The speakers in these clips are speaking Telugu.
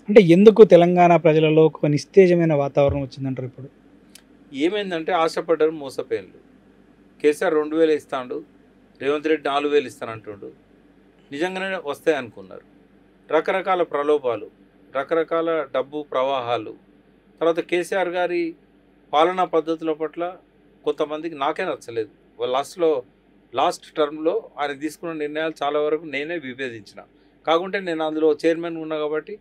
అంటే ఎందుకు తెలంగాణ ప్రజలలో ఒక నిస్తేజమైన వాతావరణం వచ్చిందంటారు ఇప్పుడు? ఏమైందంటే ఆశపడ్డారు మోసపోయిన్లు. కేసీఆర్ 2000 ఇస్తాండు, రేవంత్ రెడ్డి 4000 ఇస్తానంటుండు. నిజంగానే వస్తాయి అనుకున్నారు. రకరకాల ప్రలోభాలు, రకరకాల డబ్బు ప్రవాహాలు, తర్వాత కేసీఆర్ గారి పాలనా పద్ధతుల పట్ల కొంతమందికి నాకే నచ్చలేదు. లాస్ట్ టర్మ్లో ఆయన తీసుకున్న నిర్ణయాలు చాలా వరకు నేనే విభేదించిన. కాకుంటే నేను అందులో చైర్మన్ ఉన్నా కాబట్టి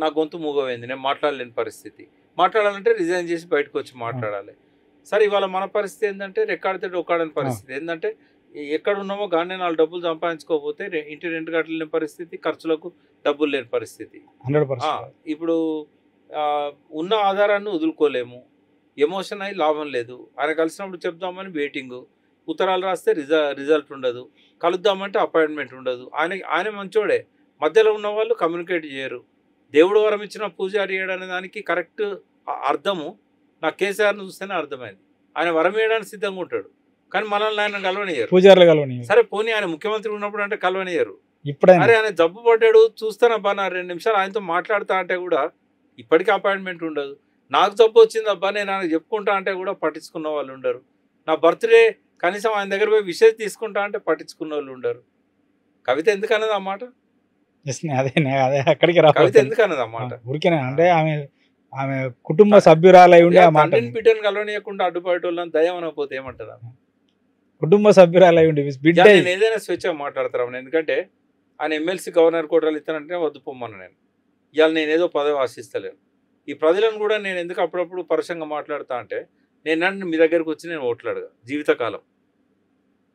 నా గొంతు మూగమైంది. నేను మాట్లాడలేని పరిస్థితి. మాట్లాడాలంటే రిజైన్ చేసి బయటకు వచ్చి మాట్లాడాలి. సరే, ఇవాళ మన పరిస్థితి ఏంటంటే రెక్కాడితే డొక్కాడని పరిస్థితి. ఏంటంటే ఎక్కడ ఉన్నామో గానే 4 డబ్బులు సంపాదించుకోకపోతే ఇంటి రెంట్ కట్టలేని పరిస్థితి, ఖర్చులకు డబ్బులు లేని పరిస్థితి. 100%. ఇప్పుడు ఉన్న ఆధారాన్ని వదులుకోలేము. ఎమోషన్ అయి లాభం లేదు. ఆయన కలిసినప్పుడు చెప్దామని వెయిటింగు, ఉత్తరాలు రాస్తే రిజల్ట్ ఉండదు, కలుద్దామంటే అపాయింట్మెంట్ ఉండదు. ఆయన మంచోడే, మధ్యలో ఉన్న వాళ్ళు కమ్యూనికేట్ చేయరు. దేవుడు వరం ఇచ్చిన పూజారి అనే దానికి కరెక్ట్ అర్థము నాకు కేసీఆర్ని చూస్తేనే అర్థమైంది. ఆయన వరం వేయడానికి సిద్ధంగా ఉంటాడు, కానీ మనల్ని ఆయన కలవనియ్యరు. పూజారులు కలవనియ్యరు. సరే పోనీ ఆయన ముఖ్యమంత్రి ఉన్నప్పుడు అంటే కలవనియ్యరు. ఇప్పుడైనా అరే ఆయన జబ్బు పడ్డాడు చూస్తానబ్బా, నా 2 నిమిషాలు ఆయనతో మాట్లాడతా అంటే కూడా ఇప్పటికీ అపాయింట్మెంట్ ఉండదు. నాకు జబ్బు వచ్చిందబ్బా నేను ఆయన చెప్పుకుంటా అంటే కూడా పట్టించుకున్న వాళ్ళు ఉండరు. నా బర్త్డే కనీసం ఆయన దగ్గర పోయి విషయం తీసుకుంటా అంటే పట్టించుకున్న వాళ్ళు ఉండరు. కవిత ఎందుకు అన్నది ఆ మాట? అదే అక్కడికి కవిత ఎందుకు అన్నది ఆ మాట? ఊరికేనా అంటే ఆమె కుటుంబ సభ్యురాలై ఉండి ఆ మాట బిడ్డను కలవనీయకుండా అడ్డుపడే వాళ్ళని దయ్యం అనకపోతే ఏమంటారు? కుటుంబ సభ్యురాలై ఉండి బిడ్డ నేను ఏదైనా స్వేచ్ఛగా మాట్లాడతాను. ఎందుకంటే ఆయన ఎమ్మెల్సీ గవర్నర్ కోటలు ఇస్తానంటే వద్దు పొమ్మను. నేను ఇవాళ నేనేదో పదవి ఆశిస్తలేను. ఈ ప్రజలను కూడా నేను ఎందుకు అప్పుడప్పుడు పరుషంగా మాట్లాడతా అంటే నేను మీ దగ్గరకు వచ్చి నేను ఓట్లాడగా జీవితకాలం.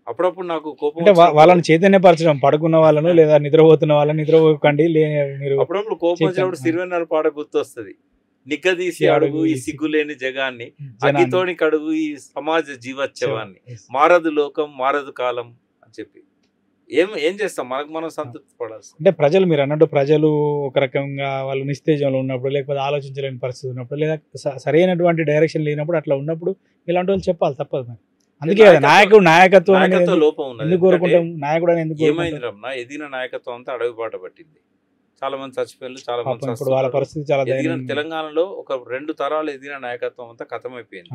అప్పుడప్పుడు నాకు కోపం అంటే వాళ్ళని చైతన్యపరచడం, పడుకున్న వాళ్ళను లేదా నిద్రపోతున్న వాళ్ళని నిద్రపోకండి మీరు. అప్పుడప్పుడు కోపం వచ్చినప్పుడు సిరివెన్నెల పాట గుర్తొస్తుంది. నిగ్గదీసి అడుగు ఈ సిగ్గులేని జగాన్ని, అగ్గితోని కడుగు ఈ సమాజ జీవోత్సవాన్ని, మారదు లోకం మారదు కాలం అని చెప్పి ఏం చేస్తాం? మనం సంతృప్తి పడాల్సి. అంటే ప్రజలు మీరు అన్నట్టు ప్రజలు ఒక రకంగా వాళ్ళు నిస్తేజంలో ఉన్నప్పుడు, లేకపోతే ఆలోచించలేని పరిస్థితి ఉన్నప్పుడు, లేదా సరైనటువంటి డైరెక్షన్ లేనప్పుడు అట్లా ఉన్నప్పుడు ఇలాంటి వాళ్ళు చెప్పాలి, తప్పదు. మరి అందుకే నాయకత్వం లోపం ఉన్నది. ఎందుకు కోరుకుంటాం? నాయకుడు ఎందుకు ఏమైంది రమణ? ఎదిగిన నాయకత్వం అంతా అడవి బాట పట్టింది. చాలా మంది చచ్చిపోయారు, చాలా మంది వాళ్ళ పరిస్థితి చాలా తెలంగాణలో ఒక 2 తరాలు ఎదిగిన నాయకత్వం అంతా ఖతమైపోయింది.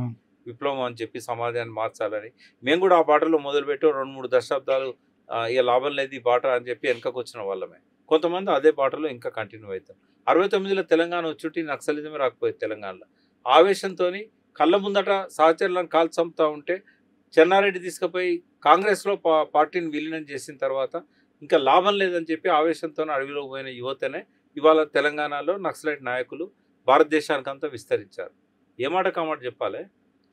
విప్లవం అని చెప్పి సమాజాన్ని మార్చాలని మేము కూడా ఆ బాటలో మొదలుపెట్టి 2-3 దశాబ్దాలు ఇక లాభం లేదు ఈ బాట అని చెప్పి వెనకకు వచ్చిన వాళ్ళమే. కొంతమంది అదే బాటలో ఇంకా కంటిన్యూ అవుతారు. 69లో తెలంగాణ వచ్చుట్టి నక్సలిజమే రాకపోయేది తెలంగాణలో. ఆవేశంతో కళ్ళ ముందట సహచరులను కాల్చి చంపుతూ ఉంటే చెన్నారెడ్డి తీసుకుపోయి కాంగ్రెస్లో పార్టీని విలీనం చేసిన తర్వాత ఇంకా లాభం లేదని చెప్పి ఆవేశంతో అడవిలో పోయిన యువతనే ఇవాళ తెలంగాణలో నక్సలైట్ నాయకులు భారతదేశానికంతా విస్తరించారు. ఏమాట కామాట చెప్పాలి,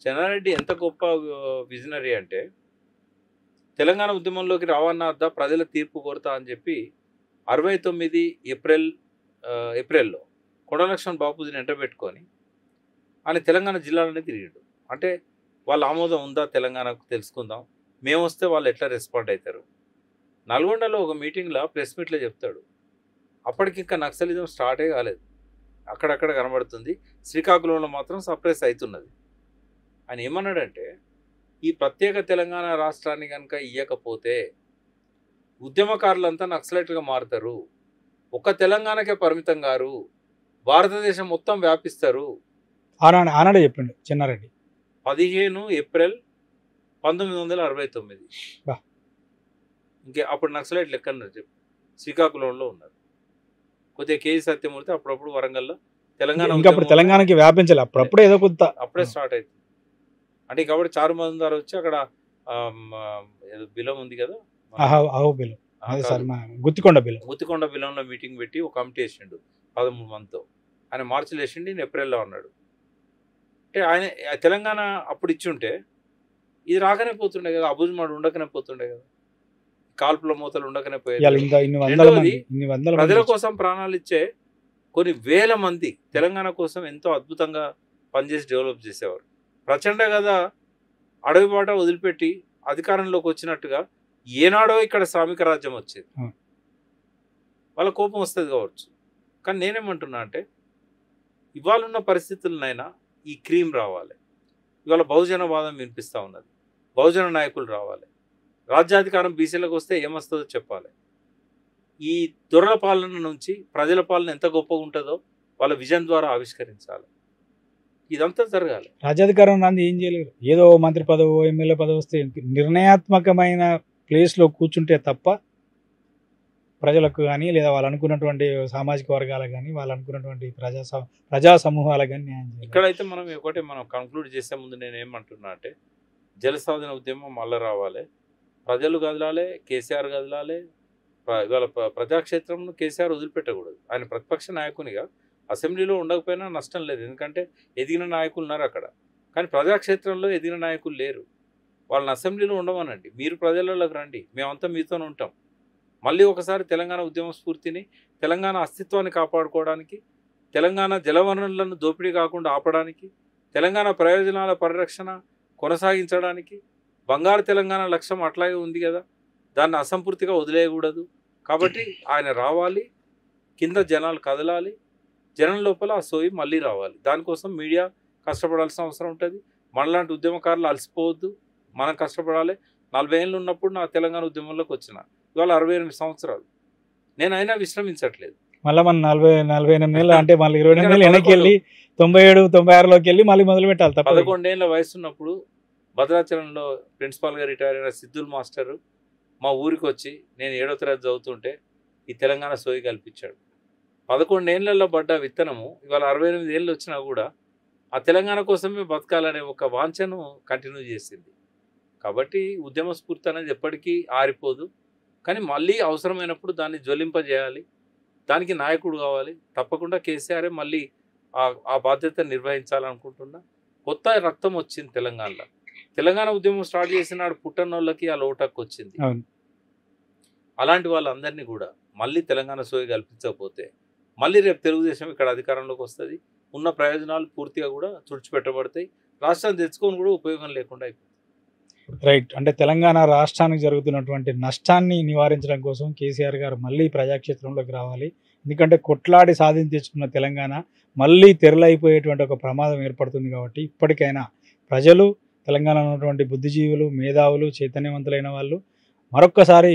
చెన్నారెడ్డి ఎంత గొప్ప విజనరీ అంటే తెలంగాణ ఉద్యమంలోకి రావన్న వద్ద ప్రజల తీర్పు కోరుతా అని చెప్పి 69 ఏప్రిల్లో కొండలక్ష్మణ్ బాపూజీని ఎంటబెట్టుకొని ఆయన తెలంగాణ జిల్లాలోనే తిరిగాడు. అంటే వాళ్ళ ఆమోదం ఉందా తెలంగాణకు తెలుసుకుందాం, మేము వస్తే వాళ్ళు ఎట్లా రెస్పాండ్ అవుతారు. నల్గొండలో ఒక మీటింగ్లో ప్రెస్ మీట్లో చెప్తాడు. అప్పటికి ఇంకా నక్సలిజం స్టార్టే కాలేదు, అక్కడక్కడ కనబడుతుంది, శ్రీకాకుళంలో మాత్రం సప్రెస్ అవుతున్నది. ఆయన ఏమన్నాడంటే ఈ ప్రత్యేక తెలంగాణ రాష్ట్రాన్ని కనుక ఇవ్వకపోతే ఉద్యమకారులంతా నక్సలైట్గా మారుతారు, ఒక్క తెలంగాణకే పరిమితం గారు, భారతదేశం మొత్తం వ్యాపిస్తారు ఆనాడే చెప్పిండు చెన్నారెడ్డి. 15 ఏప్రిల్ 1969. ఇంకే అప్పుడు నక్సలైట్ లెక్కన్నారు చెప్పి శ్రీకాకుళంలో ఉన్నారు. కొద్దిగా కేజీ సత్యమూర్తి అప్పుడప్పుడు వరంగల్లో తెలంగాణకి వ్యాపించాలి, అప్పుడప్పుడే ఏదో కొంత అప్పుడే స్టార్ట్ అవుతుంది. అంటే కాబట్టి చారు మజుందార్ వచ్చి అక్కడ బిలం ఉంది కదా, గుత్తికొండ బిలంలో మీటింగ్ పెట్టి ఒక కమిటీ వేసిండు 13 మందితో. ఆయన మార్చిలో వేసిండి, నేను ఏప్రిల్లో ఉన్నాడు. అంటే ఆయన తెలంగాణ అప్పుడు ఇచ్చి ఉంటే ఇది రాకనే పోతుండే కదా, అబుజ్మాడు ఉండకనే పోతుండే కదా, కాల్పుల మూతలు ఉండకనే పోయేది. ప్రజల కోసం ప్రాణాలు ఇచ్చే కొన్ని వేల మంది తెలంగాణ కోసం ఎంతో అద్భుతంగా పనిచేసి డెవలప్ చేసేవారు. ప్రచండ కదా అడవి బాట వదిలిపెట్టి అధికారంలోకి వచ్చినట్టుగా ఏనాడో ఇక్కడ శ్రామిక రాజ్యం వచ్చేది. వాళ్ళ కోపం వస్తుంది కావచ్చు. కానీ నేనేమంటున్నా అంటే ఇవాళ ఉన్న పరిస్థితులనైనా ఈ క్రీమ్ రావాలి. ఇవాళ బహుజనవాదం వినిపిస్తూ ఉన్నది, బహుజన నాయకులు రావాలి, రాజ్యాధికారం బీసీలకు వస్తే ఏమొస్తుందో చెప్పాలి. ఈ దొరల పాలన నుంచి ప్రజల పాలన ఎంత గొప్పగా ఉంటుందో వాళ్ళ విజన్ ద్వారా ఆవిష్కరించాలి. ఇదంతా జరగాలి. రాజ్యాధికారం రాంది ఏం చేయలేరు. ఏదో మంత్రి పదవి ఎమ్మెల్యే పదవి వస్తే నిర్ణయాత్మకమైన ప్లేస్లో కూర్చుంటే తప్ప ప్రజలకు కానీ లేదా వాళ్ళు అనుకున్నటువంటి సామాజిక వర్గాలకు కానీ వాళ్ళు అనుకున్నటువంటి ప్రజా సమూహాలకు కానీ న్యాయం చేయాలి. ఇక్కడైతే మనం కంక్లూడ్ చేసే ముందు నేను ఏమంటున్నా అంటే జలసాధన ఉద్యమం మళ్ళీ రావాలి, ప్రజలు కదలాలి, కేసీఆర్ కదలాలి. ఇవాళ ప్రజాక్షేత్రంను కేసీఆర్ వదిలిపెట్టకూడదు. ఆయన ప్రతిపక్ష నాయకునిగా అసెంబ్లీలో ఉండకపోయినా నష్టం లేదు, ఎందుకంటే ఎదిగిన నాయకులు ఉన్నారు అక్కడ. కానీ ప్రజాక్షేత్రంలో ఎదిగిన నాయకులు లేరు. వాళ్ళని అసెంబ్లీలో ఉండమనండి, మీరు ప్రజలలోకి రండి, మేమంతా మీతోనే ఉంటాం. మళ్ళీ ఒకసారి తెలంగాణ ఉద్యమ స్ఫూర్తిని, తెలంగాణ అస్తిత్వాన్ని కాపాడుకోవడానికి, తెలంగాణ జలవనరులను దోపిడీ కాకుండా ఆపడానికి, తెలంగాణ ప్రయోజనాల పరిరక్షణ కొనసాగించడానికి, బంగారు తెలంగాణ లక్ష్యం అట్లాగే ఉంది కదా, దాన్ని అసంపూర్తిగా వదిలేయకూడదు. కాబట్టి ఆయన రావాలి, కింద జనాలు కదలాలి, జనం లోపల ఆ సోయి మళ్ళీ రావాలి. దానికోసం మీడియా కష్టపడాల్సిన అవసరం ఉంటుంది. మనలాంటి ఉద్యమకారులు అలసిపోవద్దు, మనం కష్టపడాలి. 40 ఏళ్ళు ఉన్నప్పుడు నా తెలంగాణ ఉద్యమంలోకి వచ్చిన, ఇవాళ 68 సంవత్సరాలు, నేను అయినా విశ్రమించట్లేదు. మళ్ళీ మన 48 ఏళ్ళు అంటే మళ్ళీ 28 ఏళ్ళు వెనక్కి వెళ్ళి 97, 96లోకి వెళ్ళి మళ్ళీ మొదలు పెట్టాలి. 11 ఏళ్ళ వయసు ఉన్నప్పుడు భద్రాచలంలో ప్రిన్సిపాల్గా రిటైర్ అయిన సిద్ధుల్ మాస్టరు మా ఊరికి వచ్చి నేను 7వ తరగతి చదువుతుంటే ఈ తెలంగాణ సోయి కల్పించాడు. 11 ఏళ్లలో పడ్డ విత్తనము ఇవాళ 68 ఏళ్ళు వచ్చినా కూడా ఆ తెలంగాణ కోసమే బతకాలనే ఒక వాంఛను కంటిన్యూ చేసింది. కాబట్టి ఉద్యమ స్ఫూర్తి అనేది ఎప్పటికీ ఆరిపోదు. కానీ మళ్ళీ అవసరమైనప్పుడు దాన్ని జ్వలింపజేయాలి, దానికి నాయకుడు కావాలి. తప్పకుండా కేసీఆరే మళ్ళీ ఆ బాధ్యత నిర్వహించాలనుకుంటున్నా. కొత్త రక్తం వచ్చింది తెలంగాణలో. తెలంగాణ ఉద్యమం స్టార్ట్ చేసినాడు పుట్టనోళ్ళకి ఆ లోటకు వచ్చింది. అలాంటి వాళ్ళందరినీ కూడా మళ్ళీ తెలంగాణ సోయి కల్పించకపోతే మళ్ళీ రేపు తెలుగుదేశం ఇక్కడ అధికారంలోకి వస్తుంది. ఉన్న ప్రయోజనాలు పూర్తిగా కూడా తుడిచిపెట్టబడతాయి. రాష్ట్రాన్ని తెచ్చుకొని కూడా ఉపయోగం లేకుండా అయిపోతుంది. రైట్. అంటే తెలంగాణ రాష్ట్రానికి జరుగుతున్నటువంటి నష్టాన్ని నివారించడం కోసం కేసీఆర్ గారు మళ్ళీ ప్రజాక్షేత్రంలోకి రావాలి. ఎందుకంటే కొట్లాడి సాధించి తెచ్చుకున్న తెలంగాణ మళ్ళీ తెరలైపోయేటువంటి ఒక ప్రమాదం ఏర్పడుతుంది. కాబట్టి ఇప్పటికైనా ప్రజలు, తెలంగాణలో ఉన్నటువంటి బుద్ధిజీవులు, మేధావులు, చైతన్యవంతులైన వాళ్ళు మరొక్కసారి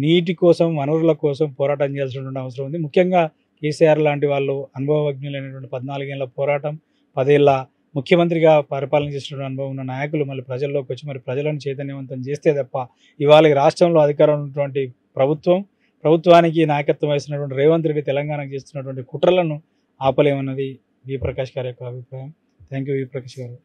నీటి కోసం, వనరుల కోసం పోరాటం చేయాల్సినటువంటి అవసరం ఉంది. ముఖ్యంగా కేసీఆర్ లాంటి వాళ్ళు అనుభవజ్ఞులైనటువంటి 14 ఏళ్ల పోరాటం, 10 ఏళ్ల ముఖ్యమంత్రిగా పరిపాలన చేసినటువంటి అనుభవం ఉన్న నాయకులు మళ్ళీ ప్రజల్లోకి వచ్చి మరి ప్రజలను చైతన్యవంతం చేస్తే తప్ప ఇవాళ ఈ రాష్ట్రంలో అధికారం ఉన్నటువంటి ప్రభుత్వానికి నాయకత్వం వహిస్తున్నటువంటి రేవంత్ రెడ్డి తెలంగాణకు చేస్తున్నటువంటి కుట్రలను ఆపలేమన్నది వి ప్రకాష్ గారి యొక్క అభిప్రాయం. థ్యాంక్ యూ వి ప్రకాష్ గారు.